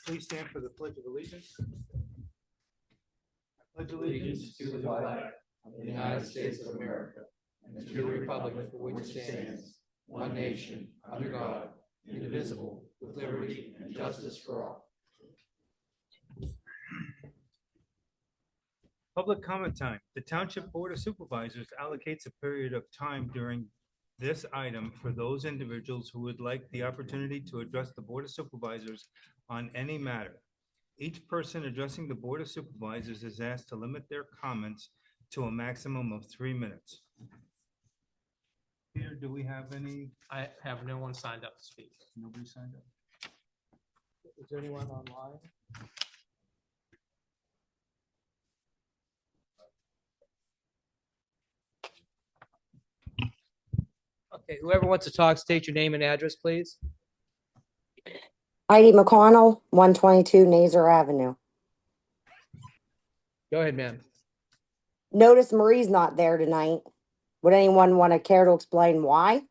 Please stand for the Pledge of Allegiance. I pledge allegiance to the flag of the United States of America and to the republic for which it stands, one nation, under God, indivisible, with liberty and justice for all. Public comment time. The Township Board of Supervisors allocates a period of time during this item for those individuals who would like the opportunity to address the Board of Supervisors on any matter. Each person addressing the Board of Supervisors is asked to limit their comments to a maximum of 3 minutes. Peter, do we have any? I have no one signed up to speak. Nobody signed up. Is there anyone online? Okay, whoever wants to talk, state your name and address, please. Heidi McConnell, 122 Nazar Avenue. Go ahead, ma'am. Notice Marie's not there tonight. Would anyone want to care to explain why?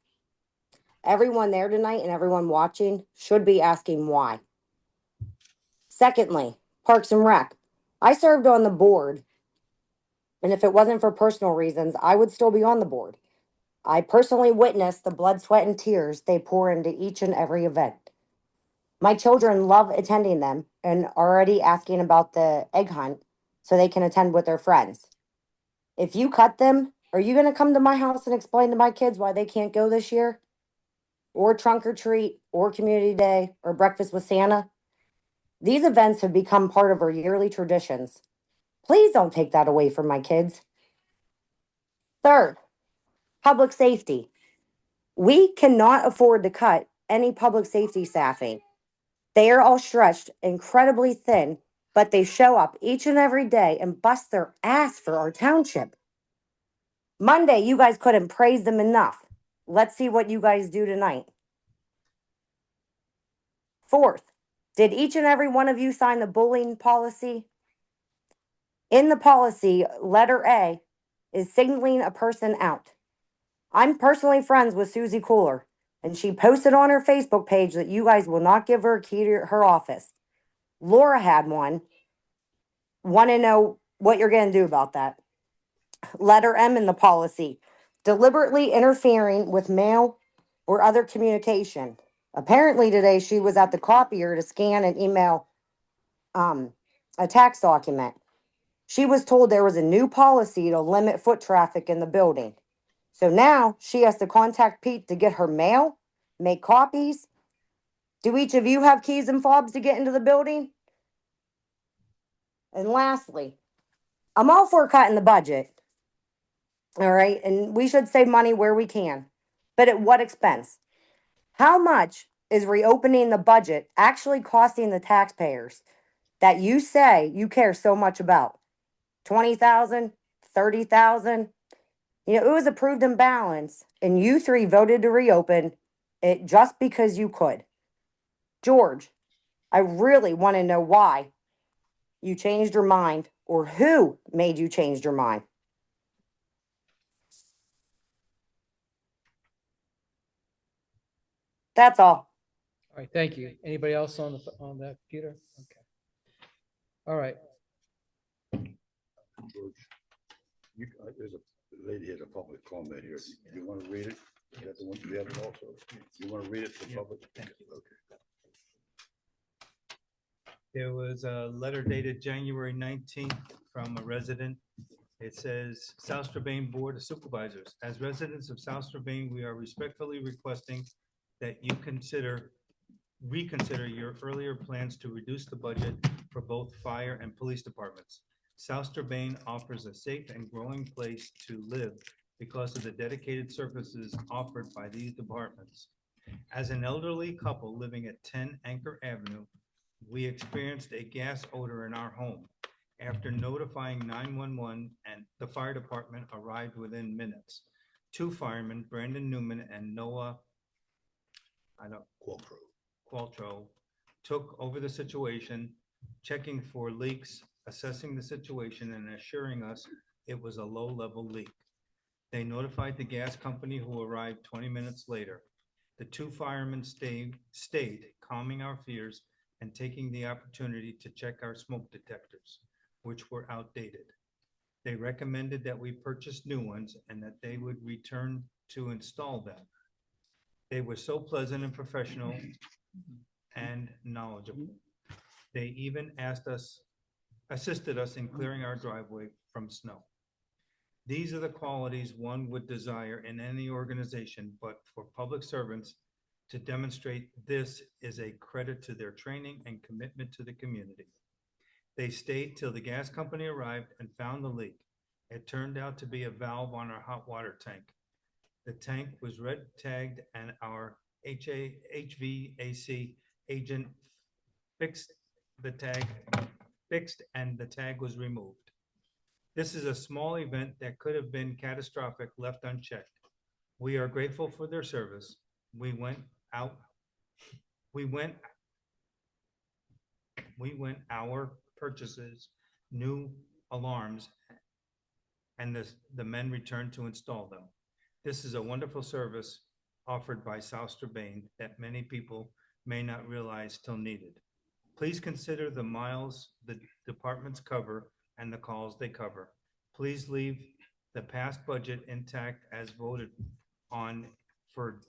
Everyone there tonight and everyone watching should be asking why. Secondly, Parks and Rec. I served on the board, and if it wasn't for personal reasons, I would still be on the board. I personally witnessed the blood, sweat, and tears they pour into each and every event. My children love attending them and already asking about the egg hunt so they can attend with their friends. If you cut them, are you going to come to my house and explain to my kids why they can't go this year? Or trunk or treat, or community day, or breakfast with Santa? These events have become part of our yearly traditions. Please don't take that away from my kids. Third, public safety. We cannot afford to cut any public safety staffing. They are all stretched incredibly thin, but they show up each and every day and bust their ass for our township. Monday, you guys couldn't praise them enough. Let's see what you guys do tonight. Fourth, did each and every one of you sign the bullying policy? In the policy, letter A is singling a person out. I'm personally friends with Susie Cooler, and she posted on her Facebook page that you guys will not give her a key to her office. Laura had one. Want to know what you're going to do about that? Letter M in the policy, deliberately interfering with mail or other communication. Apparently today she was at the copier to scan and email a tax document. She was told there was a new policy to limit foot traffic in the building. So now she has to contact Pete to get her mail, make copies. Do each of you have keys and fobs to get into the building? And lastly, I'm all for cutting the budget. All right. And we should save money where we can. But at what expense? How much is reopening the budget actually costing the taxpayers that you say you care so much about? 20,000, 30,000? You know, it was approved in balance, and you three voted to reopen it just because you could. George, I really want to know why you changed your mind, or who made you change your mind. That's all. All right, thank you. Anybody else on that computer? Okay. All right. George, there's a lady has a public comment here. You want to read it? You have the one, you have it also. You want to read it for the public? Thank you. Okay. There was a letter dated January 19th from a resident. It says, South Strabane Board of Supervisors. As residents of South Strabane, we are respectfully requesting that you reconsider your earlier plans to reduce the budget for both fire and police departments. South Strabane offers a safe and growing place to live because of the dedicated services offered by these departments. As an elderly couple living at 10 Anchor Avenue, we experienced a gas odor in our home. After notifying 911 and the fire department arrived within minutes. Two firemen, Brandon Newman and Noah Qualtro, took over the situation, checking for leaks, assessing the situation, and assuring us it was a low-level leak. They notified the gas company, who arrived 20 minutes later. The two firemen stayed, calming our fears and taking the opportunity to check our smoke detectors, which were outdated. They recommended that we purchase new ones and that they would return to install them. They were so pleasant and professional and knowledgeable. They even assisted us in clearing our driveway from snow. These are the qualities one would desire in any organization, but for public servants to demonstrate this is a credit to their training and commitment to the community. They stayed till the gas company arrived and found the leak. It turned out to be a valve on our hot water tank. The tank was red tagged and our HVAC agent fixed and the tag was removed. This is a small event that could have been catastrophic left unchecked. We are grateful for their service. We went our purchases, new alarms, and the men returned to install them. This is a wonderful service offered by Souster-Bain that many people may not realize till needed. Please consider the miles the departments cover and the calls they cover. Please leave the past budget intact as voted on for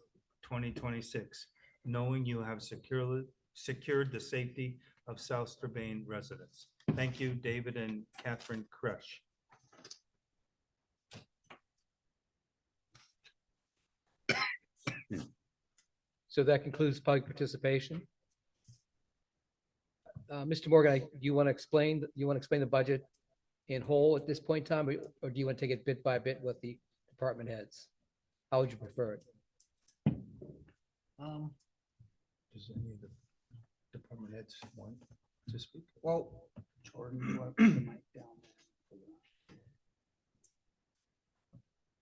2026, knowing you have secured the safety of Souster-Bain residents. Thank you, David and Catherine Kresh. So that concludes public participation. Mr. Morgan, do you want to explain the budget in whole at this point in time, or do you want to take it bit by bit with the department heads? How would you prefer it? Does any of the department heads want to speak? Well, Jordan, you want to put the mic down there?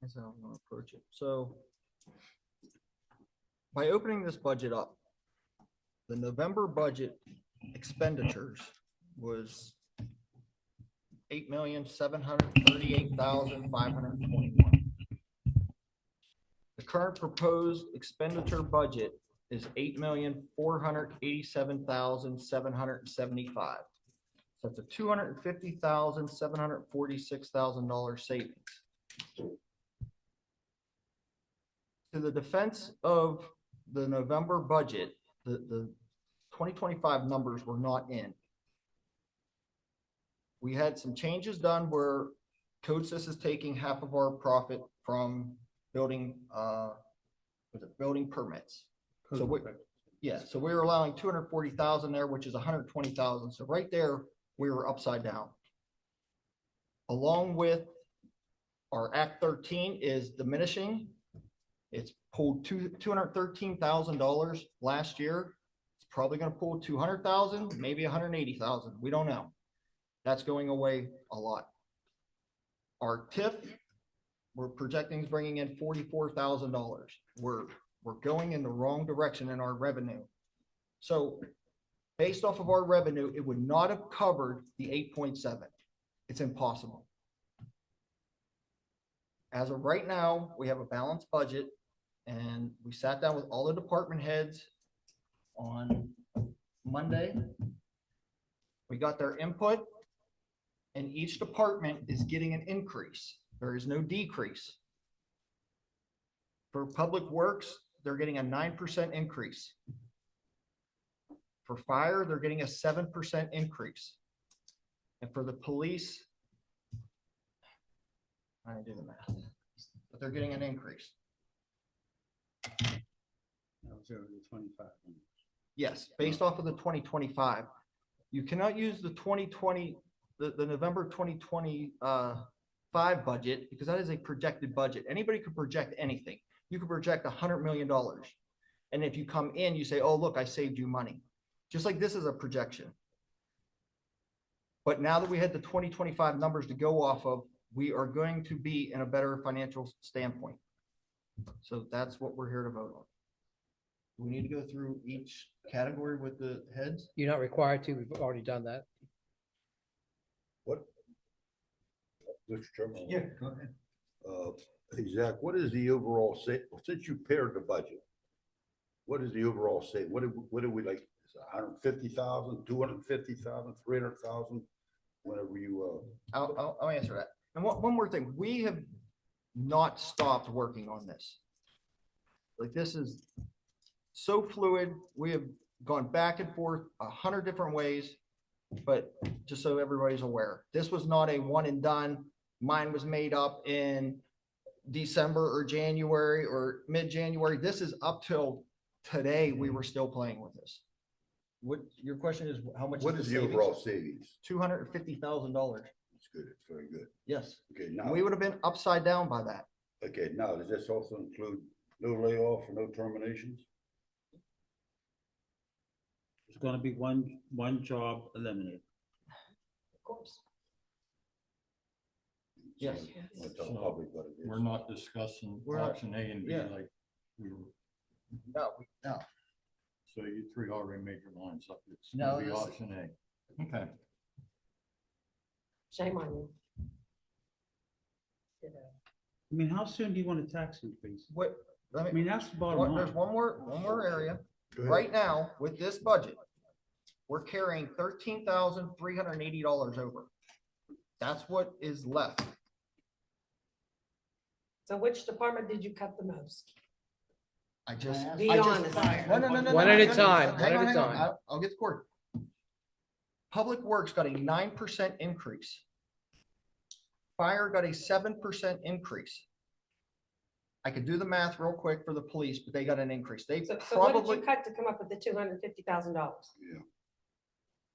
That's how I'm gonna approach it. So by opening this budget up, the November budget expenditures was $8,738,521. The current proposed expenditure budget is $8,487,775. So that's a $250,000, $746,000 savings. To the defense of the November budget, the 2025 numbers were not in. We had some changes done where CodeSys is taking half of our profit from building, building permits. So so we were allowing 240,000 there, which is 120,000. So right there, we were upside down. Along with our Act 13 is diminishing. It's pulled $213,000 last year. It's probably going to pull 200,000, maybe 180,000. We don't know. That's going away a lot. Our TIF, we're projecting is bringing in $44,000. We're going in the wrong direction in our revenue. So based off of our revenue, it would not have covered the 8.7. It's impossible. As of right now, we have a balanced budget, and we sat down with all the department heads on Monday. We got their input, and each department is getting an increase. There is no decrease. For Public Works, they're getting a 9% increase. For fire, they're getting a 7% increase. And for the police, I didn't do the math, but they're getting an increase. That was over the 25. Yes, based off of the 2025. You cannot use the 2020, the November 2025 budget, because that is a projected budget. Anybody could project anything. You could project $100 million. And if you come in, you say, oh, look, I saved you money. Just like this is a projection. But now that we had the 2025 numbers to go off of, we are going to be in a better financial standpoint. So that's what we're here to vote on. Do we need to go through each category with the heads? You're not required to. We've already done that. What? Mr. Chairman? Yeah, go ahead. Hey, Zach, what is the overall say, since you paired the budget, what is the overall say? What do we like 150,000, 250,000, 300,000, whenever you, I'll answer that. And one more thing, we have not stopped working on this. Like, this is so fluid. We have gone back and forth 100 different ways, but just so everybody's aware, this was not a one and done. Mine was made up in December or January or mid-January. This is up till today. We were still playing with this. What your question is, how much what is the overall savings? $250,000. It's good, it's very good. Yes, Okay, now, we would have been upside down by that. okay, now, does this also include no layoff or no terminations? It's gonna be one job eliminated. Of course. Yes. I'll tell the So, public what it is. We're not discussing We're not- option A and B yeah. like we were, No. so you three already made your lines up. It's No, gonna be this- option A. Okay. Shame on you. I mean, how soon do you want a tax increase? What, let I me, mean, that's the bottom there's line. one more area. Go ahead. Right now, with this budget, we're carrying $13,380 over. That's what is left. So which department did you cut the most? I just. Be I just- honest. No. One at a hang on, time, hang one on, at a hang on. time. I'll get scored. Public Works got a 9% increase. Fire got a 7% increase. I could do the math real quick for the police, but they got an increase. They So what did probably, you cut to come up with the $250,000? Yeah.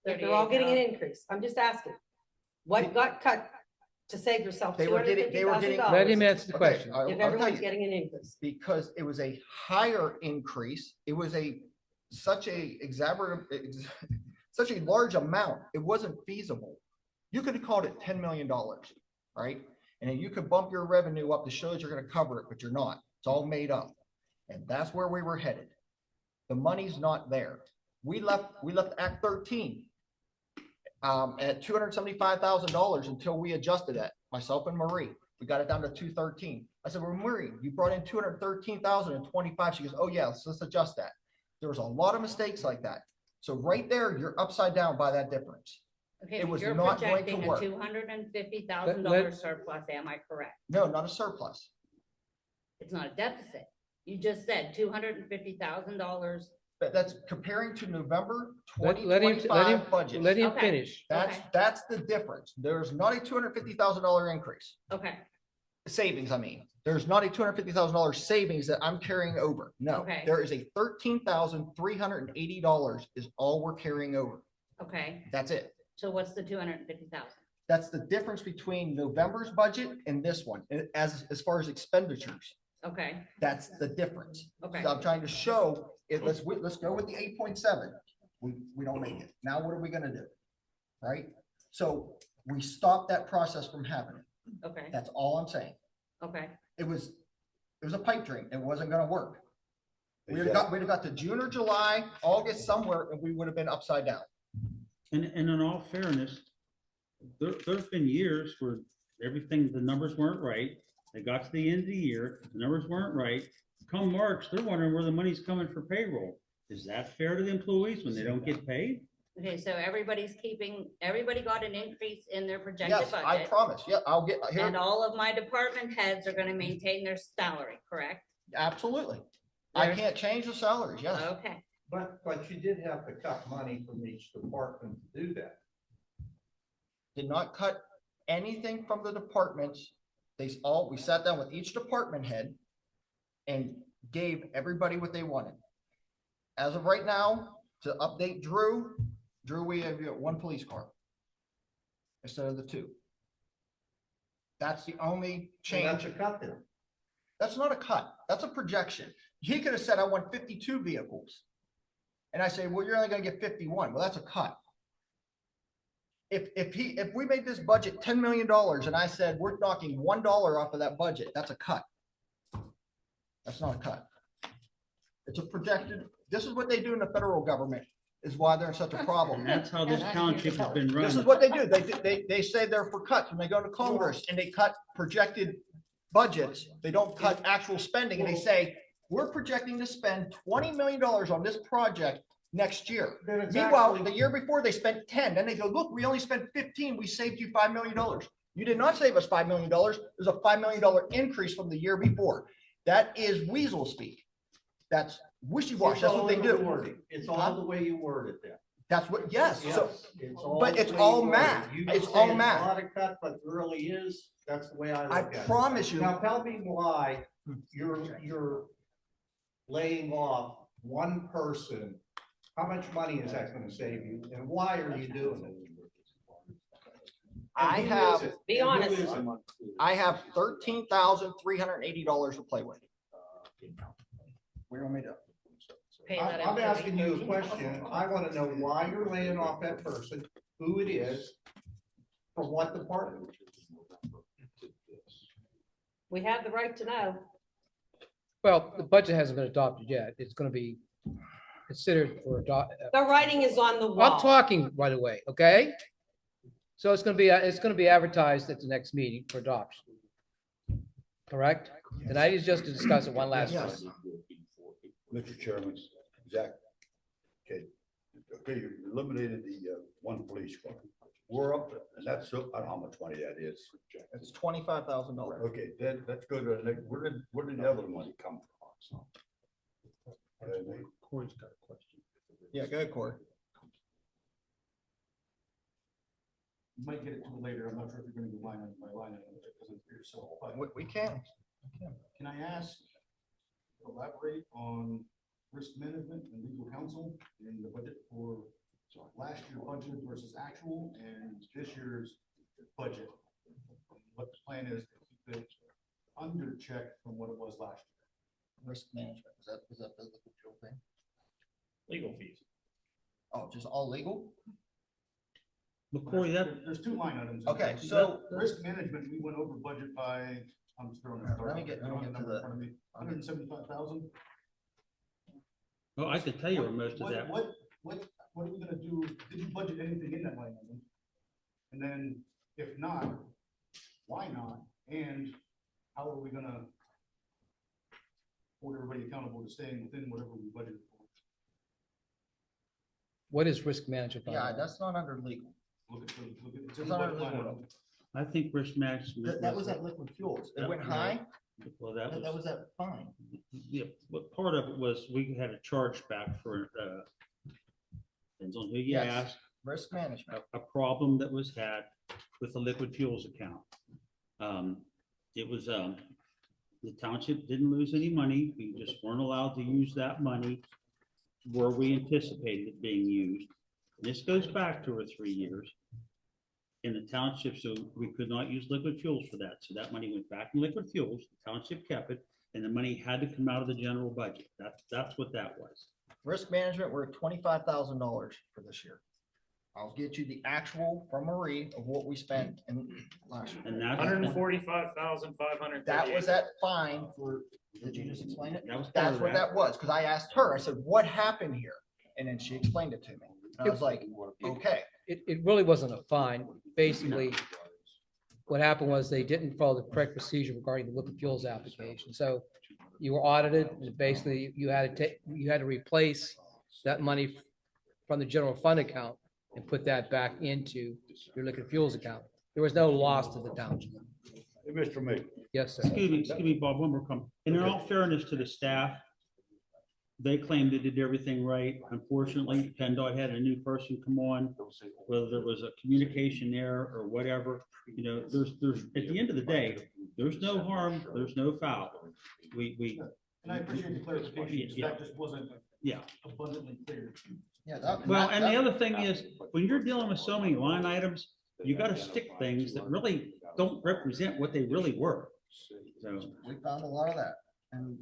If they're all getting an increase, I'm just asking. What got cut to save yourself They were getting- $250,000? Let him answer the Okay, question. I'll If tell everyone's you. getting an increase. Because it was a higher increase. It was such a such a large amount. It wasn't feasible. You could have called it $10 million, right? And then you could bump your revenue up to show that you're going to cover it, but you're not. It's all made up. And that's where we were headed. The money's not there. We left Act 13 at $275,000 until we adjusted that, myself and Marie. We got it down to 213. I said, well, Marie, you brought in 213,025. She goes, oh yeah, let's adjust that. There was a lot of mistakes like that. So right there, you're upside down by that difference. Okay, It but was you're not going to projecting a work. $250,000 surplus, am I correct? No, not a surplus. It's not a deficit. You just said $250,000. But that's comparing to November Let him 2025 budget. let him Okay. finish. Okay. That's the difference. There's not a $250,000 increase. Okay, Savings, I mean. There's not a $250,000 savings that I'm carrying over. No, Okay. there is a $13,380 is all we're carrying over. okay. That's it. So what's the 250,000? That's the difference between November's budget and this one, as far as expenditures. Okay, That's the difference. okay. So I'm trying to show it. Let's go with the 8.7. We don't make it. Now what are we gonna do? Right? So we stopped that process from happening. Okay, That's all I'm saying. okay. It was a pipe dream. It wasn't gonna work. We'd have Exactly. got to June or July, August somewhere, and we would have been upside down. And in all fairness, there's been years where everything, the numbers weren't right. They got to the end of the year, the numbers weren't right. Come March, they're wondering where the money's coming for payroll. Is that fair to the employees when they don't get paid? Okay, so everybody got an increase in their projected Yes, I budget. promise. Yeah, I'll get And here. all of my department heads are gonna maintain their salary, correct? Absolutely. I There's- can't change the salaries. Yes. Okay, But you did have to cut money from each department to do that. Did not cut anything from the departments. We sat down with each department head and gave everybody what they wanted. As of right now, to update Drew, we have one police car instead of the two. That's the only So that's change. a cut there. That's not a cut. That's a projection. He could have said, I want 52 vehicles. And I say, well, you're only gonna get 51. Well, that's a cut. If we made this budget $10 million and I said, we're knocking $1 off of that budget, that's a cut. That's not a cut. It's a projected, this is what they do in the federal government, is why they're such a problem. And that's how this township has been This is run. what they do. They say they're for cuts when they go to Congress and they cut projected budgets. They don't cut actual spending and they say, we're projecting to spend $20 million on this project next year. Then it's Meanwhile, actually- the year before, they spent 10, then they go, look, we only spent 15, we saved you $5 million. You did not save us $5 million. There's a $5 million increase from the year before. That is weasel speak. That's wishy-washy, It's that's all what they in the do. wording. It's all the way you word it there. That's what, yes, so, Yes, it's all but the it's way all you word it. math. You It's say all it's math. not a cut, but really is. That's the way I I look at it. promise you. Now, tell me why you're laying off one person. How much money is that gonna save you, and why are you doing it? I And who have- is it? Be And who honest. is it? I have $13,380 to play with. Where do you want me to? Pay that I'm employee asking you a 13,000. question. I wanna know why you're laying off that person, who it is, from what department. We have the right to know. Well, the budget hasn't been adopted yet. It's gonna be considered for The writing is on the I'm wall. talking right away, okay? So it's gonna be advertised at the next meeting for adoption. Correct? Tonight is just to discuss it one last time. Yes. Mr. Chairman, Zach. Okay, you eliminated the one police car. We're up, and that's, I don't know how much money that is. It's $25,000. Okay, then let's go to the next, where did the other money come from? Corey's got a question. Yeah, go ahead, Corey. You might get it to later. I'm not sure if you're gonna be line item by line item because it's yourself, but We can. can I ask, elaborate on risk management and legal counsel in the budget for last year's budget versus actual and this year's budget? What the plan is to keep it under check from what it was last year. Risk management, is that the liquid fuel thing? Legal fees. Oh, just all legal? But Corey, There's two line items. in Okay, there. so- Risk management, we went over budget by, I'm just throwing. Let me get to the- $175,000. well, I could tell you where most of that. What are we gonna do? Did you budget anything in that line item? And then if not, why not? And how are we gonna hold everybody accountable to staying within whatever we budgeted for? What is risk management? by the Yeah, way? that's not under legal. Look at, it's in It's the not budget line legal. item. I think risk management. That was at liquid fuels. It went Yeah. high, Well, that was at fine. yeah, but part of it was we had a charge back for, depends on who you Yes. ask, Risk management. a problem that was had with the liquid fuels account. It was, the township didn't lose any money. We just weren't allowed to use that money where we anticipated it being used. This goes back 2 or 3 years. In the township, so we could not use liquid fuels for that. So that money went back in liquid fuels, the township kept it, and the money had to come out of the general budget. That's what that was. Risk management, we're at $25,000 for this year. I'll get you the actual from Marie of what we spent in last year. And that's. That was at fine for, did you just explain it? That was part That's of what that was, because I asked her, I said, what happened here? And then she explained it to me. And I was like, okay. It really wasn't a fine. Basically, what happened was they didn't follow the correct procedure regarding the liquid fuels application. So you were audited, and basically you had to replace that money from the general fund account and put that back into your liquid fuels account. There was no loss to the township. Hey, Mr. Mayor. Yes, sir. Excuse me, Bob, one more comment. And in all fairness to the staff, they claimed they did everything right. Unfortunately, PennDOT had a new person come on, whether there was a communication error or whatever. You know, there's, at the end of the day, there's no harm, there's no foul. We. And I appreciate the clarification, Yeah. that just wasn't Yeah. abundantly clear. Yeah. that- Well, that- and the that- other thing is, when you're dealing with so many line items, you gotta stick things that really don't represent what they really were. So, We found a lot of that and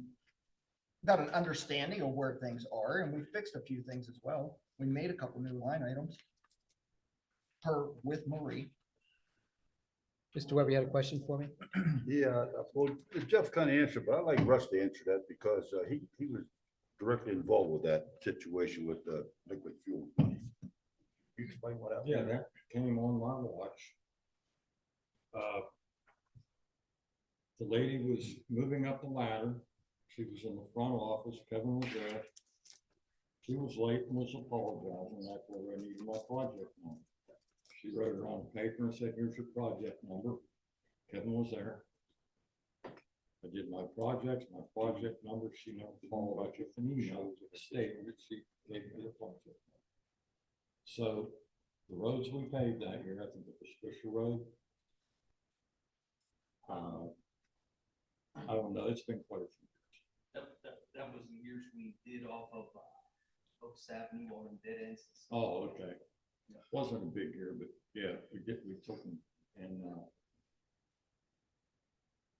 got an understanding of where things are, and we fixed a few things as well. We made a couple new line items. Per with Marie. Mr. Weber, you had a question for me? Yeah, well, Jeff kind of answered, but I'd like Russ to answer that because he was directly involved with that situation with the liquid fuel money. You explain what happened? Yeah, that came on my watch. The lady was moving up the ladder. She was in the front office, Kevin was there. She was late and was apologizing. I told her I needed my project number. She wrote it on paper and said, here's your project number. Kevin was there. I did my project number. She never followed up with an email with a statement that she gave me the project. So the roads we paved that year, I think it was Fisher Road. I don't know, it's been quite a few years. That was the years we did off of Oaks Avenue on dead ends. Oh, okay. Wasn't a big year, but yeah, we took them. And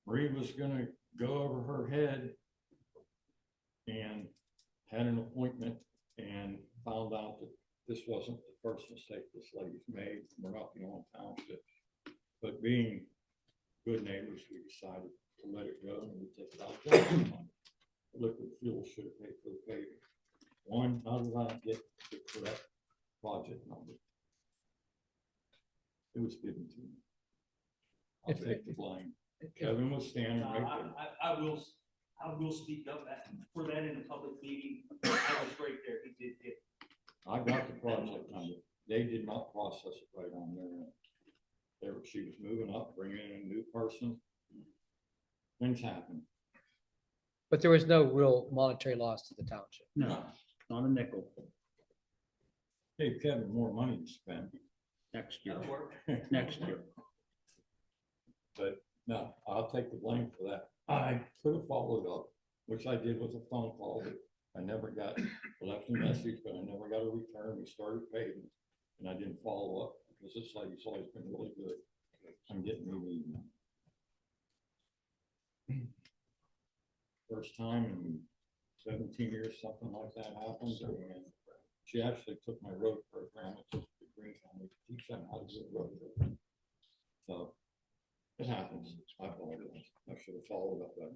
Marie was gonna go over her head and had an appointment and found out that this wasn't the first mistake this lady's made. We're not the only township. But being good neighbors, we decided to let it go and we take it out. Liquid fuel should have paid for the paving. One, how did I get the correct project number? It was given to me. I'll take the blame. Kevin was standing right there. I will speak up for that in a public meeting. I was right there. He did get. I got the project number. They did not process it right on their end. She was moving up, bringing in a new person. Things happen. But there was no real monetary loss to the township. No, not a nickel Gave Kevin more money to spend next year, That'll work. next year. But no, I'll take the blame for that. I could have followed up, which I did with a phone call, but I never got, left a message, but I never got a return. We started paying and I didn't follow up because this lady's always been really good. I'm getting me first time in 17 years, something like that happened. And she actually took my road program and took the Green County to teach them how to do a road program. So it happens. I apologize. I should have followed up better.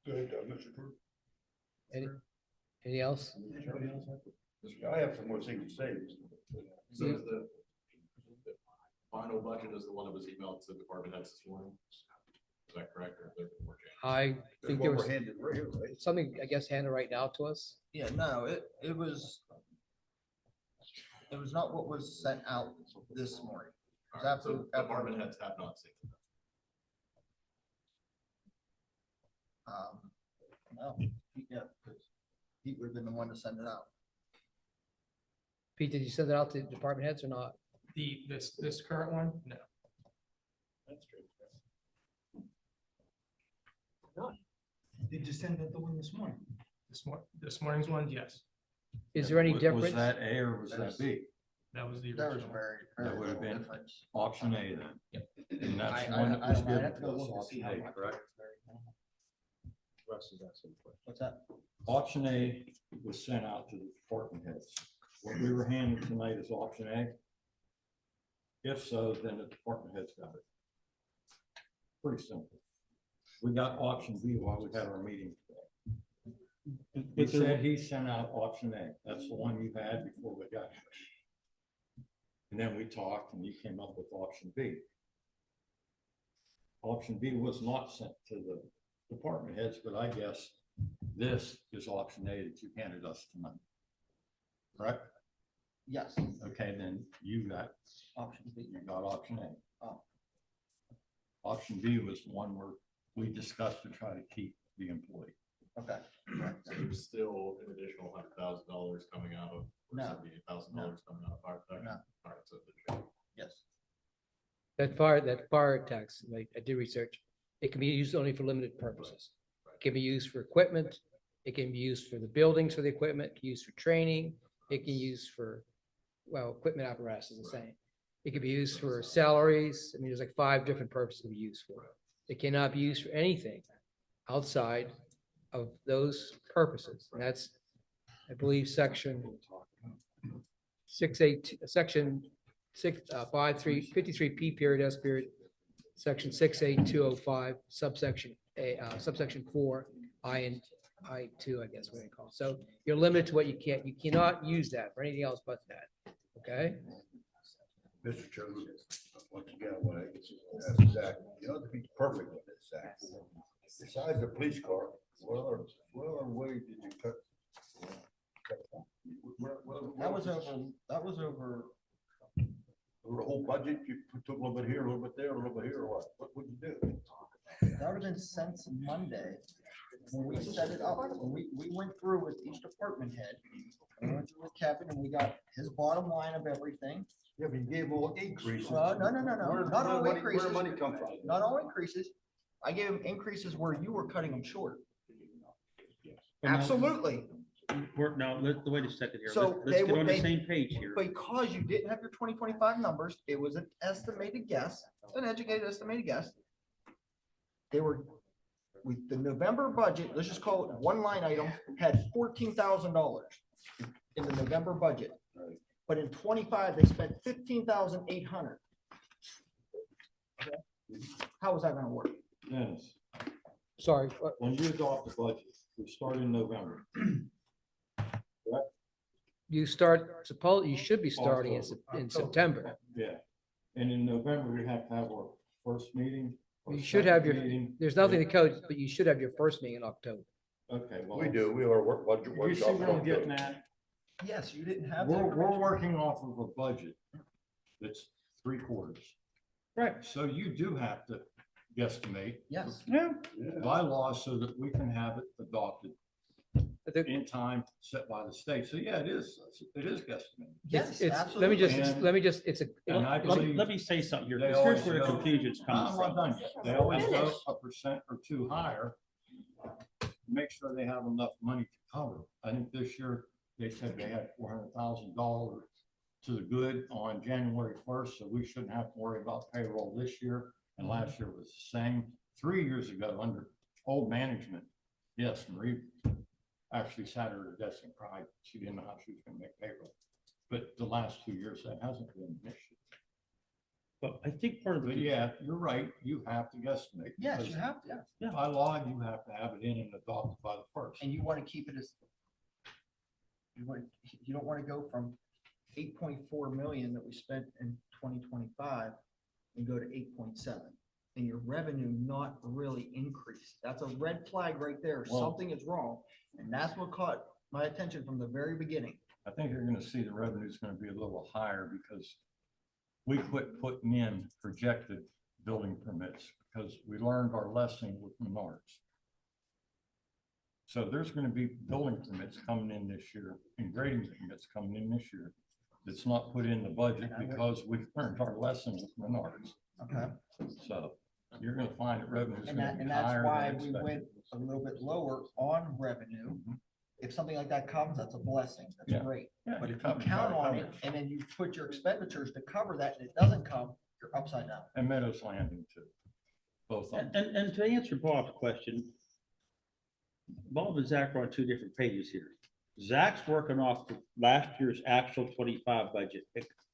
Good, Mr. Drew. Any else? I have some more things to say. So is the final budget is the one that was emailed to department heads this morning? Is that correct? Or have there been more changes? I think there was handed right here, right? something, I guess, handed right now to us. Yeah, no, it was not what was sent out this morning. It was after, So department heads have not seen it. no, yeah, because he would have been the one to send it out. Pete, did you send it out to department heads or not? This current one? No. That's true. Did you send out the one this morning? This morning's one, yes. Is there any Was difference? that A or was that B? That was the There was original. very, That very would have little been difference. option A then. Yep. And that's I- the one that was I given have to to go us, look to see option how A, much. correct? Russ is asking a question. What's that? Option A was sent out to the department heads. What we were handing tonight is option A. If so, then the department heads got it. Pretty simple. We got option B while we had our meeting today. He said he sent out option A. That's the one you had before we got here. And then we talked and you came up with option B. Option B was not sent to the department heads, but I guess this is option A that you handed us tonight. Correct? Yes, Okay, then you got, option B. you got option A. Oh. Option B was the one where we discussed to try to keep the employee. Okay. So there's still an additional $100,000 coming out of, or No. $78,000 coming out of fire protection? No. All right, so the change. Yes. That fire tax, I did research. It can be used only for limited purposes. It can be used for equipment. It can be used for the buildings for the equipment, it can be used for training. It can be used for, well, equipment apparatus is the same. It can be used for salaries. I mean, there's like 5 different purposes it can be used for. It cannot be used for anything outside of those purposes. And that's, I believe, section 53P period S period, section 68205, subsection A, subsection 4, I2, I guess what they call it. So you're limited to what you cannot use that for anything else but that. Okay? Mr. Chairman, once again, I want to ask Zach, you know, to be perfect with this, Zach, besides the police car, What other way did you cut? That was over, Over the whole budget, you took a little bit here, a little bit there, a little bit here, or what? What would you do? that would have been since Monday. When we set it up, when we went through with each department head, we went through with Kevin and we got his bottom line of everything. Yeah, but you gave all increases. No, Where- not all where money- increases. Where money come from? Not all increases. I gave him increases where you were cutting them short. But now- Absolutely. Now, wait a second here. So Let's they get were- on the they- same page here. Because you didn't have your 2025 numbers, it was an estimated guess, an educated estimated guess. They were, with the November budget, let's just call it one line item, had $14,000 in the November budget. But in 25, they spent 15,800. How was that gonna work? Dennis, Sorry, when you adopt the budget, we start in November. you should be starting in September. Yeah. And in November, we have to have our first meeting. our You should have second your, meeting. there's nothing to code, but you should have your first meeting in October. Okay, well. We do, we have our work budget You see workshop. what I'm getting at? Yes, you didn't have. We're working off of a budget that's 3/4. Right. So you do have to guesstimate Yes. Yeah. by law so that we can have it adopted The- in time set by the state. So yeah, it is guesstimated. Yes, Let me just, absolutely. it's a, And I believe Let me say something here, they because here's where the always go- confusion's I'm coming not from. done yet. They always go Finish. 1% or 2 higher. to Make sure they have enough money to cover. I think this year, they said they had $400,000 to the good on January 1st, so we shouldn't have to worry about payroll this year. And last year was the same. 3 years ago, under old management, yes, Marie actually sat at her desk and cried. She didn't know how she was gonna make payroll. But the last 2 years, that hasn't been an issue. But I think part of But the, yeah, you're right, you have to guesstimate. Yes, because you have to. By law, you have to have it in and adopted by the first. And you want to keep it as. You don't want to go from 8.4 million that we spent in 2025 and go to 8.7. And your revenue not really increase. That's a red flag right there. Well- Something is wrong. And that's what caught my attention from the very beginning. I think you're gonna see the revenue's gonna be a little higher because we quit putting in projected building permits because we learned our lesson with Menards. So there's gonna be building permits coming in this year and grading permits coming in this year. That's not put in the budget because we learned our lesson with Menards. Okay. So you're gonna find that revenue's And gonna be that's higher why than we expected. went a little bit lower on revenue. Mhm. If something like that comes, that's a blessing. That's Yeah. great. Yeah, But you if you cover- count gotta on it cover. and then you put your expenditures to cover that and it doesn't come, you're upside down. And Meadows Landing too. Both of them. and to answer Bob's question, Bob and Zach are on 2 different pages here. Zach's working off the last year's actual 25 budget,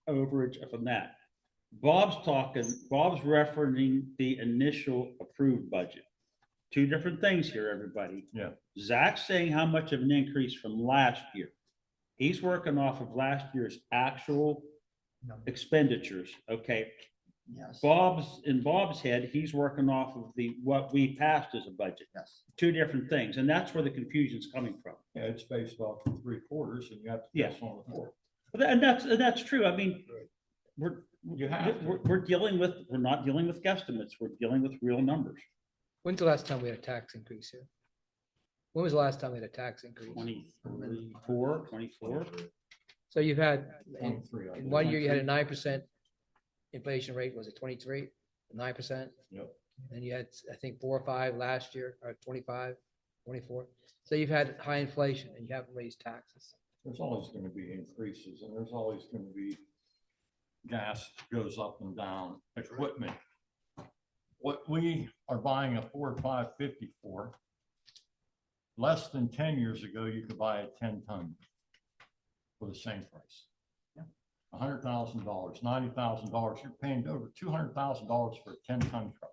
overage from that. Bob's referencing the initial approved budget. 2 different things here, everybody. Yeah. Zach's saying how much of an increase from last year. He's working off of last year's actual expenditures, okay? Yes. In Bob's head, he's working off of what we passed as a budget. Yes. 2 different things, and that's where the confusion's coming from. Yeah, it's based off of 3/4 and you have to guess on the 4. And that's true. I mean, we're not dealing with guesstimates. We're dealing with real numbers. When's the last time we had a tax increase here? When was the last time we had a tax increase? 24. So you've had, in 23, I in one believe. year, you had a 9% inflation rate, was it 23? 9%? Yep. And you had, I think, 4 or 5 last year, or 25, 24. So you've had high inflation and you haven't raised taxes. There's always gonna be increases and there's always gonna be gas goes up and down, equipment. What we are buying a Ford 550 for, less than 10 years ago, you could buy a 10-ton for the same price. $100,000, $90,000, you're paying over $200,000 for a 10-ton truck.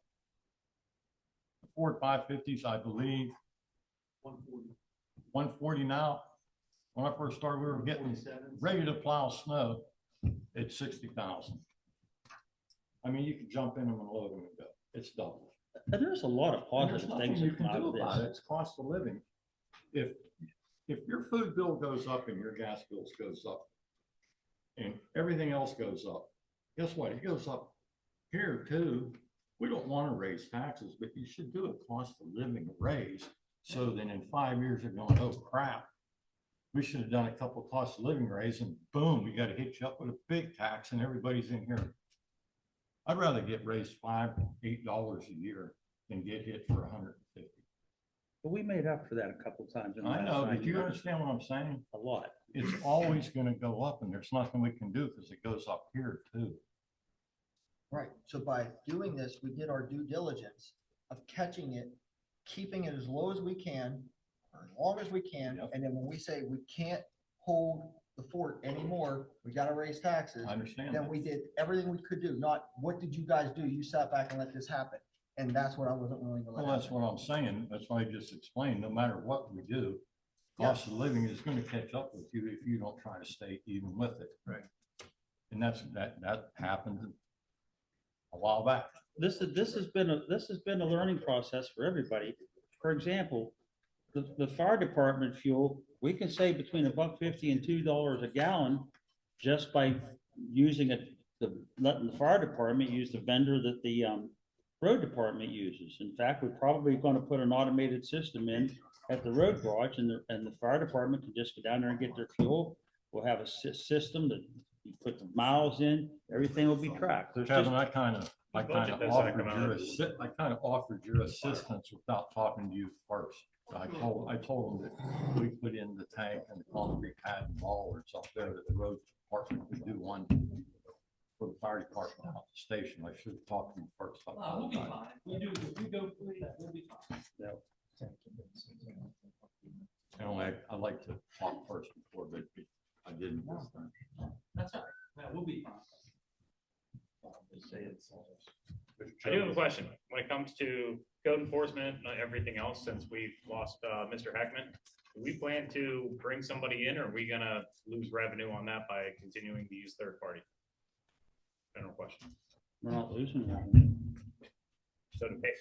The Ford 550s, I believe, 140 now. When I first started, we were getting ready to plow snow at 60,000. I mean, you could jump in them and load them and go. It's double. And there's a lot of And there's positive nothing things you that come can out do of about it. this. It's cost of living. If your food bill goes up and your gas bills goes up and everything else goes up, guess what? It goes up here too. We don't want to raise taxes, but you should do a cost of living raise so that in 5 years you're going, oh crap. We should have done a couple of cost of living raise and boom, we got to hit you up with a big tax and everybody's in here. I'd rather get raised $5, $8 a year than get hit for 150. But we made up for that a couple of times. in the I last know, 9 but you years. understand what I'm saying? A lot. It's always gonna go up and there's nothing we can do because it goes up here too. Right, so by doing this, we did our due diligence of catching it, keeping it as low as we can, for as long as we can, Yep. and then when we say we can't hold the fort anymore, we gotta raise taxes. I understand Then that. we did everything we could do, not what did you guys do? You sat back and let this happen. And that's what I wasn't willing to let Well, that's happen. what I'm saying. That's why I just explained, no matter what we do, cost of living is gonna catch up with you if you don't try to stay even with it. Right. And that happened a while back. This has been a learning process for everybody. For example, the fire department fuel, we can save between $1.50 and $2 a gallon just by using letting the fire department use the vendor that the road department uses. In fact, we're probably going to put an automated system in at the road garage, and the fire department can just go down there and get their fuel. We'll have a system that you put the miles in, everything will be tracked. There's Kevin, just, I kind of offered your assistance without talking to you first. I told them that we put in the tank and the concrete pad and ballers up there, that the road department would do one for the fire department out the station. I should have talked to you first. We'll be fine. We go, we'll be fine. I like to talk first before, but I didn't this time. That's all right. No, we'll be fine. I do have a question. When it comes to code enforcement and everything else, since we've lost Mr. Heckman, do we plan to bring somebody in, or are we gonna lose revenue on that by continuing to use third party? General question. we're not losing revenue.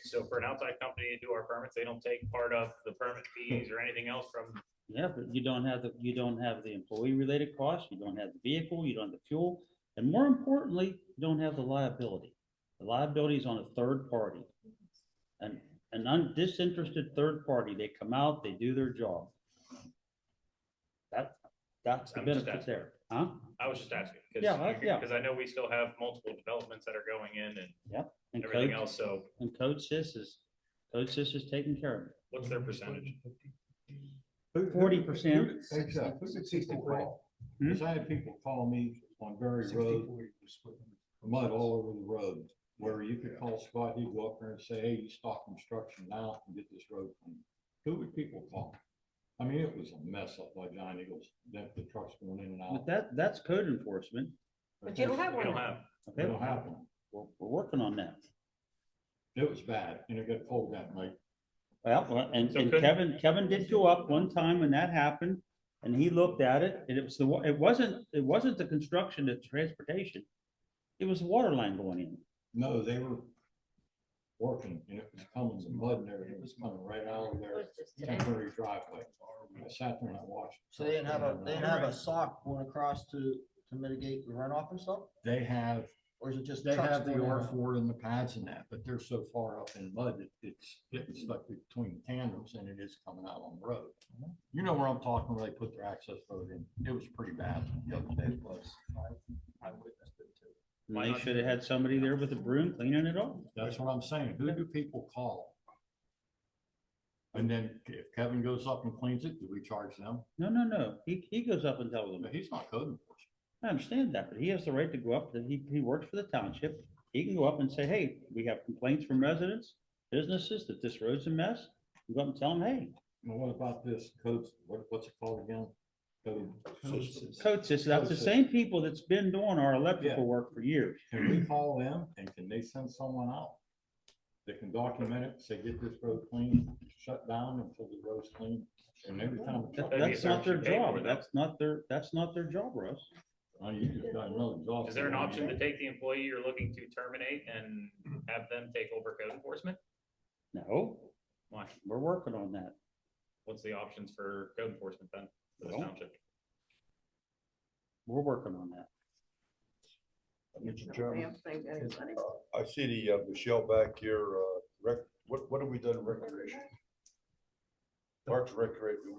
So for an outside company to do our permits, they don't take part of the permit fees or anything else from, Yeah, but you don't have the employee related costs, you don't have the vehicle, you don't have the fuel, and more importantly, you don't have the liability. The liability is on a third party. And an disinterested third party, they come out, they do their job. That's the I'm just benefit asking. there, huh? I was just asking. Yeah. Because I know we still have multiple developments that are going in and Yep. And everything code, else, so and code sys is taking care of it. what's their percentage? 40%. Hey, Jeff, who did people call? Because I had people call me on Berry Road, mud all over the road, where you could call Scott, he'd go up there and say, hey, you stop construction now and get this road clean. Who would people call? I mean, it was a mess up by John Eagles, the trucks going in and out. But that's code enforcement. But you don't have We one don't now. have. We Okay, don't have one. we're working on that. It was bad, and it got cold that night. Well, and So couldn't- Kevin did go up one time when that happened, and he looked at it, and it wasn't the construction, the transportation. It was the water line going in. No, they were working, and it was coming, the mud and everything was coming right out of their temporary driveway. I sat there and I watched. So they didn't have a sock going across to mitigate the runoff and stuff? They have, Or is it just they trucks have the going in? R4 and the pads and that, but they're so far up in mud, it's getting stuck between tandems and it is coming out on the road. You know where I'm talking, where they put their access road in. It was pretty bad the other day. I witnessed it too. And they should have had somebody there with a broom cleaning it up. That's what I'm saying. Who do people call? And then if Kevin goes up and cleans it, do we charge them? No. He goes up and tells them. But he's not code enforcement. I understand that, but he has the right to go up, that he works for the township. He can go up and say, hey, we have complaints from residents, businesses, that this road's a mess. You go up and tell them, hey. Well, what about this code? What's it called again? Code system, that's the same people that's been doing our electrical work for years. Can we call them and can they send someone out? They can document it, say, get this road clean, shut down until the road's clean. And every time. That's not their job. That's not their job, Russ. Oh, you just got another job. Is there an option to take the employee you're looking to terminate and have them take over code enforcement? No, Why? we're working on that. What's the options for code enforcement then for this Well, township? We're working on that. Mr. Chairman, I see the Michelle back here, what have we done in recreation? Parks and Recreation,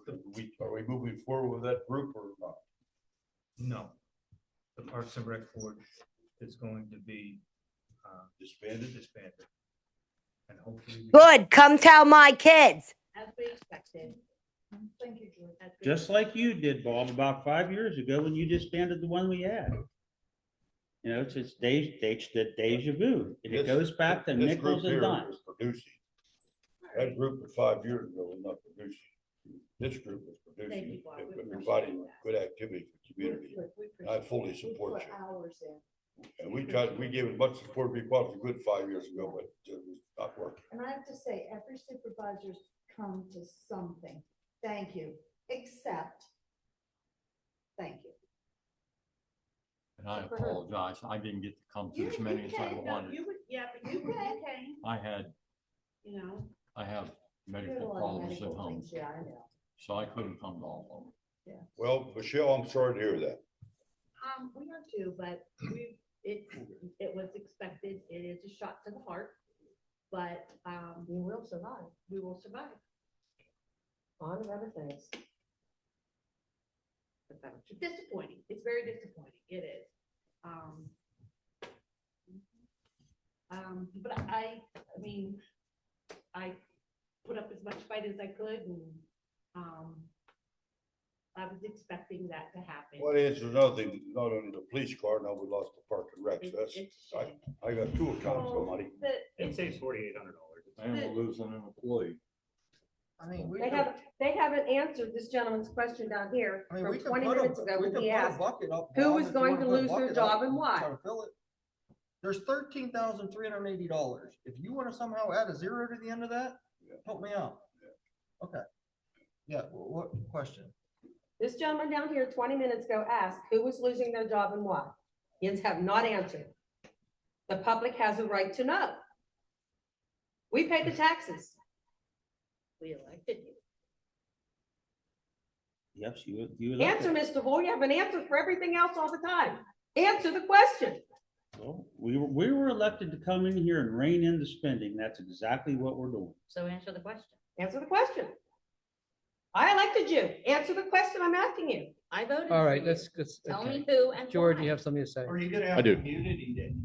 are we moving forward with that group or not? No. The Parks and Rec Board is going to be disbanded. And hopefully. Good, come tell my kids. As we expected. Thank you, George. As we Just like you did, Bob, about 5 years ago when you disbanded the one we had. You know, it's deja vu. And it goes back to This nickels group and here dimes. is producing. That group of 5 years ago was not producing. This group is Thank producing, you, Bob. We and appreciate providing that. good activity for the community. And I fully support you. Hours in. And we gave as much support we possibly could 5 years ago, but it was not working. And I have to say, every supervisor's come to something. Thank you, except, thank you. And I apologize. I didn't get to come to as many as I wanted. Yeah, but you came, I had, you know. I have You medical had a lot of problems at medical home, things, yeah, I know. so I couldn't come to all of them. Well, Michelle, I'm sorry to hear that. We are too, but it was expected. It is a shot to the heart, but, You will survive. we will survive. On to other things. But it's disappointing. It's very disappointing. It is. But I mean, I put up as much fight as I could and, I was expecting that to happen. Well, it's another thing, not only the police car, now we lost the park and rec. So that's, It's a shame. I got two accounts of money. It saves $4,800. And we're losing an employee. I mean, They haven't answered this gentleman's question down here I mean, from we can 20 put a- minutes ago we when can he put a asked bucket up, who Bob, was if you going wanna to put a lose their bucket job up and why. try to fill it. There's $13,380. If you want to somehow add a zero to the end of that, help me out. Okay. Yeah, what question? This gentleman down here 20 minutes ago asked who was losing their job and why. Yins have not answered. The public has a right to know. We pay the taxes. We elected you. Yes, you. Answer, Mr. Moore. You have an answer for everything else all the time. Answer the question. Well, we were elected to come in here and rein in the spending. That's exactly what we're doing. So answer the question. Answer the question. I elected you. Answer the question I'm asking you. I voted. All for right, you. let's, Tell okay. me who and George, why. you have something to say? Are you gonna I have do. a community day?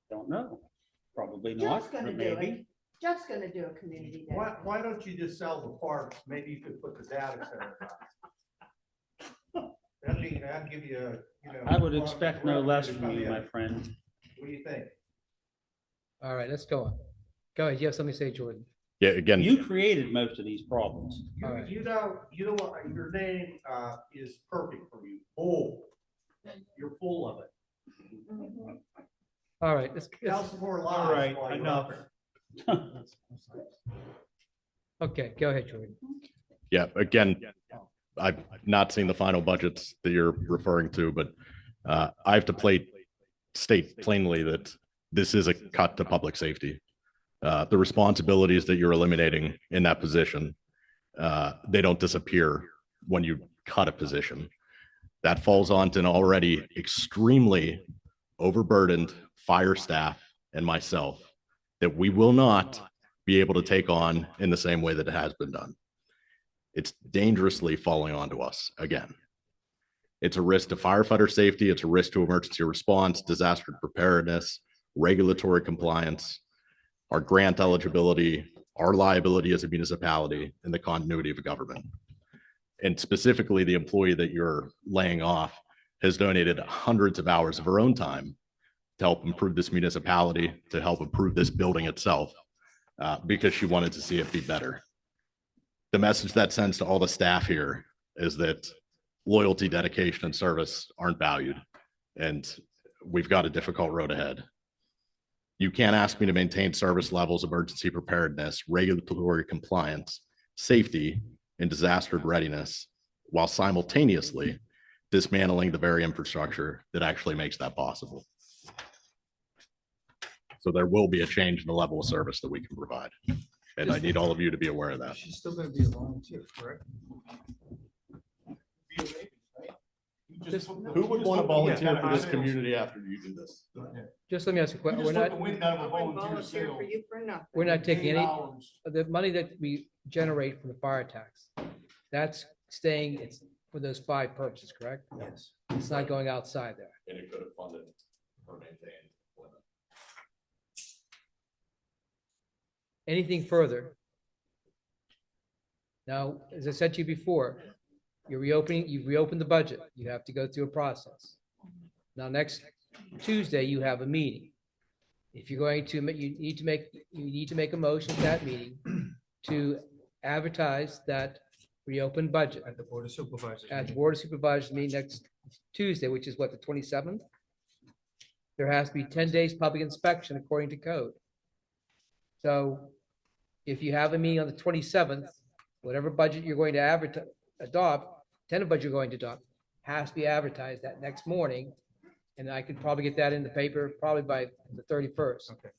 Don't know. Probably Jeff's not, gonna but do it. maybe. Jeff's gonna do a community day. Why don't you just sell the parks? Maybe you could put the data center. That'd give you, I would expect no less from you, my friend. What do you think? All right, let's go on. Go ahead. You have something to say, Jordan? Yeah, again, You created most of these problems. All right. You know what, your name, is perfect for you. Full. You're full of it. All right, let's, Tell some more lies. All right, while you're enough. up okay, go ahead, Jordan. yeah, again, I've not seen the final budgets that you're referring to, but I have to state plainly that this is a cut to public safety. The responsibilities that you're eliminating in that position, they don't disappear when you cut a position. That falls onto an already extremely overburdened fire staff and myself that we will not be able to take on in the same way that it has been done. It's dangerously falling onto us again. It's a risk to firefighter safety. It's a risk to emergency response, disaster preparedness, regulatory compliance, our grant eligibility, our liability as a municipality, and the continuity of a government. And specifically, the employee that you're laying off has donated hundreds of hours of her own time to help improve this municipality, to help improve this building itself, because she wanted to see it be better. The message that sends to all the staff here is that loyalty, dedication, and service aren't valued, and we've got a difficult road ahead. You can't ask me to maintain service levels, emergency preparedness, regulatory compliance, safety, and disaster readiness while simultaneously dismantling the very infrastructure that actually makes that possible. So there will be a change in the level of service that we can provide. And I need all of you to be aware of that. She's still gonna be a volunteer, correct? Who would want to volunteer for this community after you do this? Just let me ask you a question. Just let the wind out of a volunteer's Volunteer sail. for you for nothing. We're not taking any, $8. the money that we generate from the fire tax, that's staying, it's for those 5 purposes, correct? Yes. It's not going outside there. And it could have funded or maintained. Anything further? Now, as I said to you before, you've reopened the budget. You have to go through a process. Now, next Tuesday, you have a meeting. If you're going to, you need to make a motion at that meeting to advertise that reopened budget At the Board of Supervisors. at the Board of Supervisors meeting next Tuesday, which is what, the 27th? There has to be 10 days public inspection according to code. So if you have a meeting on the 27th, whatever budget you're going to adopt, tentative budget you're going to adopt, has to be advertised that next morning. And I could probably get that in the paper probably by the 31st. Okay.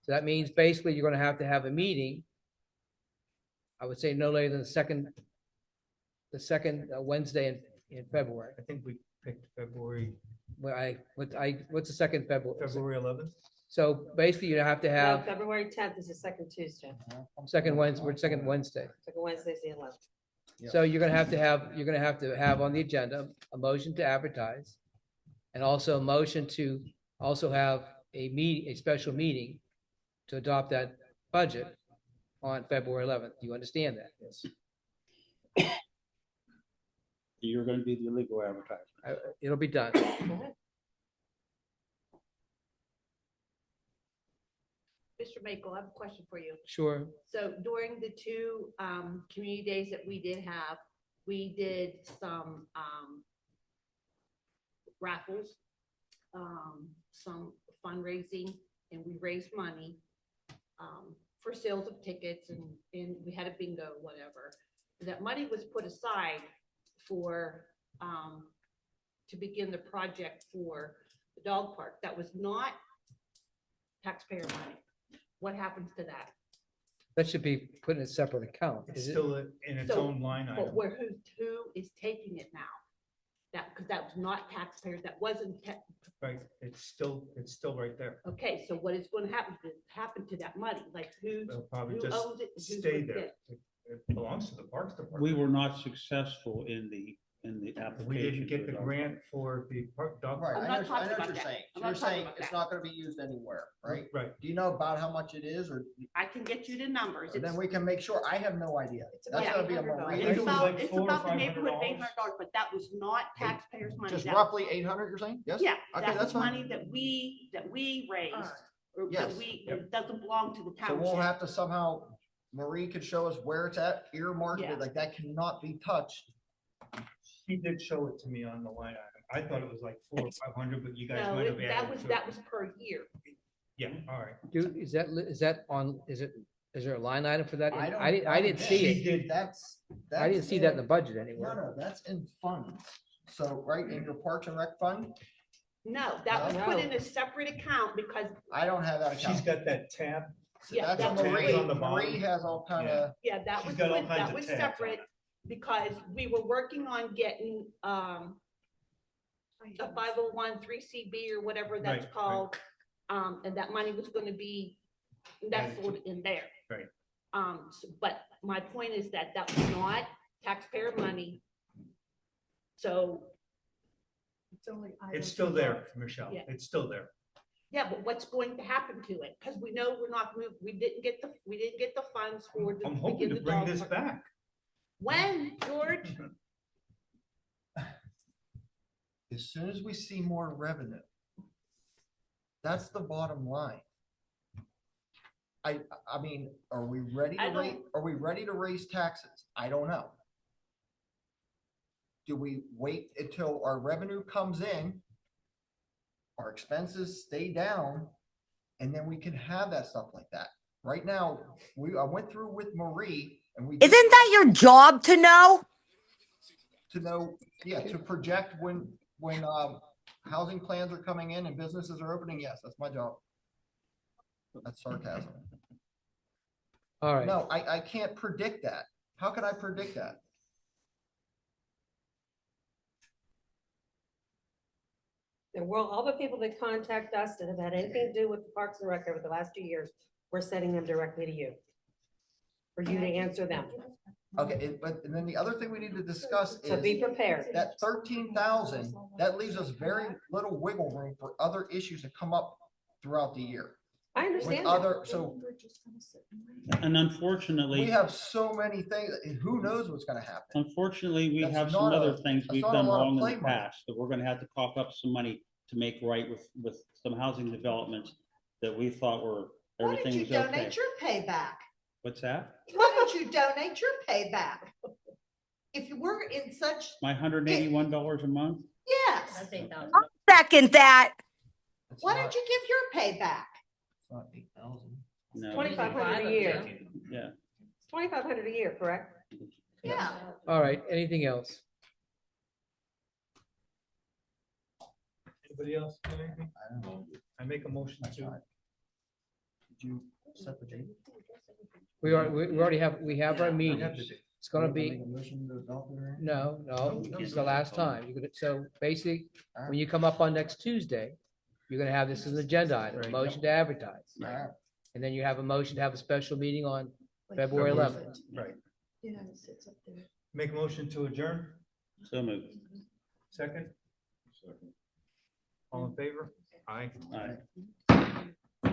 So that means basically you're going to have a meeting. I would say no later than the second Wednesday in February. I think we picked February, What's the second February? February 11th. So basically you have to No, have February 10th is the second Tuesday. second Wednesday, second Wednesday. Second Wednesday is the 11th. So you're gonna have to have on the agenda a motion to advertise. And also a motion to also have a special meeting to adopt that budget on February 11th. Do you understand that? Yes. You're gonna be the illegal advertisement. It'll be done. Go ahead. Mr. Mako, I have a question for you. Sure. So during the 2 community days that we did have, we did some raffles, some fundraising, and we raised money for sales of tickets, and we had a bingo, whatever. That money was put aside for to begin the project for the dog park. That was not taxpayer money. What happens to that? That should be put in a separate account. It's Is it? still in its So, own line But item. who is taking it now? That, because that was not taxpayers, that wasn't, Right, it's still right there. okay, so what is going to happen to that money? Like It'll probably who just owns it? and who's stay with there. it? It belongs to the Parks Department. We were not successful in the application. We didn't get the for grant for the dog. Right, I'm I not know talking what about you're that. saying. I'm So you're not talking saying about it's that. not gonna be used anywhere, right? Right. Do you know about how much it is, or I can get you the numbers. then It's we can make sure? I have no idea. That's about gonna be a $800. Marie. think it was like it's $400 or about the neighborhood of $500. $800, but that was not taxpayers' money. Just That- roughly 800, you're saying? Yes? Yeah, Okay, that that's was fine. money that we raised, or that Yes. it doesn't belong to the So we'll township. have to somehow, Marie could show us where it's at, earmarked, Yeah. like that cannot be touched. He did show it to me on the line item. I thought it was like 400 or 500, but you guys No, might have that added was, to that it. was per year. Yeah, all right. Dude, is there a line item for that? I don't- I didn't see She it. did, That's. I didn't see that in the budget No, anywhere. no, that's in funds. So, right, in your Parks and Rec fund, No, that was put No. in a separate account because, I don't have that account. she's got that tab. yeah, That's that a was Marie, on the bottom. Marie has all kind of, yeah, that She's was, got all put- kinds that of was tabs on separate because we were working on getting, a 501(c)(3) or whatever Right, that's right. called. And that money was gonna be nestled in there. Right. But my point is that that was not taxpayer money. So, It's still there, Michelle. Yeah. It's still there. yeah, but what's going to happen to it? Because we know we're not, we didn't get the funds for the. I'm hoping begin to the bring dog this park. back. When, George? as soon as we see more revenue. That's the bottom line. I mean, are we ready I to don't- raise, are we ready to raise taxes? I don't know. Do we wait until our revenue comes in? Our expenses stay down, and then we can have that stuff like that. Right now, I went through with Marie and we. Isn't that your job to know? To know, yeah, to project when housing plans are coming in and businesses are opening, yes, that's my job. That's sarcasm. All right. No, I can't predict that. How can I predict that? And well, all the people that contact us that have had anything to do with the Parks and Rec over the last 2 years, we're sending them directly to you. For you to answer them. Okay, but and then the other thing we need to discuss So is be prepared. that 13,000, that leaves us very little wiggle room for other issues that come up throughout the year. I With understand that. other, so And unfortunately. we have so many things, who knows what's gonna happen? Unfortunately, we That's have some not other a- things that's we've not a done lot of wrong in play the money. past that we're gonna have to cough up some money to make right with some housing developments that we thought were, Why don't everything you was okay. donate your payback? What's that? Why don't you donate your payback? If you were in such, My $181 a month? yes, Second that. It's why not- don't you give your payback? It's not 8,000. No. 2,500 a year. Yeah. It's 2,500 a year, correct? Yeah. All right, anything else? Anybody else got anything? I don't know. I make a motion That's to. fine. Did you set the date? We already have, we have our We meeting. have to do. It's gonna Make be, a motion to adopt it or anything? no, it's the last time. You're gonna, so basically, when you come up on next Tuesday, you're gonna have this as an agenda item, a Right. motion to advertise. All right. And then you have a motion to have a special meeting on February 11th. Right. You know, it sits up there. Make a motion to adjourn. So moved. Second. All in favor? Aye. All right.